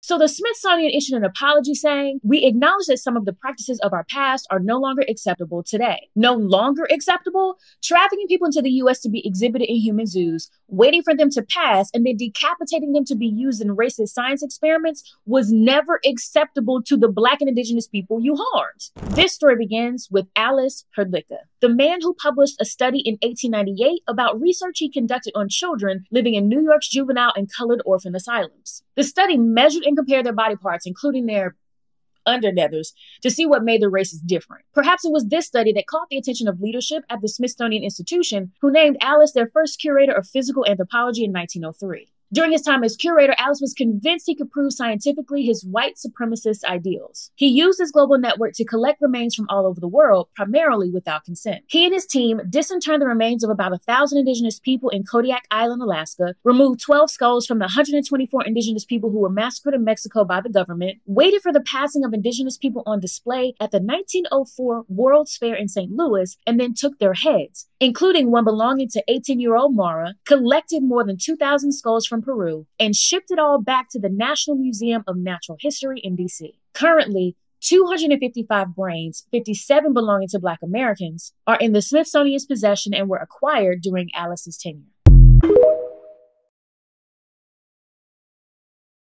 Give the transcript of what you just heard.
So the Smithsonian issued an apology saying, "We acknowledge that some of the practices of our past are no longer acceptable today." No longer acceptable? Trafficking people into the US to be exhibited in human zoos, waiting for them to pass, and then decapitating them to be used in racist science experiments was never acceptable to the Black and Indigenous people you harmed. This story begins with Alice Hrdlicka, the man who published a study in 1898 about research he conducted on children living in New York's juvenile and colored orphan asylums. The study measured and compared their body parts, including their undernethers, to see what made the races different. Perhaps it was this study that caught the attention of leadership at the Smithsonian Institution, who named Alice their first curator of physical anthropology in 1903. During his time as curator, Alice was convinced he could prove scientifically his white supremacist ideals. He used his global network to collect remains from all over the world, primarily without consent. He and his team disinterred the remains of about 1,000 indigenous people in Kodiak Island, Alaska, removed 12 skulls from the 124 indigenous people who were massacred in Mexico by the government, waited for the passing of indigenous people on display at the 1904 World's Fair in St. Louis, and then took their heads, including one belonging to 18-year-old Mara, collected more than 2,000 skulls from Peru, and shipped it all back to the National Museum of Natural History in DC. Currently, 255 brains, 57 belonging to Black Americans, are in the Smithsonian's possession and were acquired during Alice's tenure.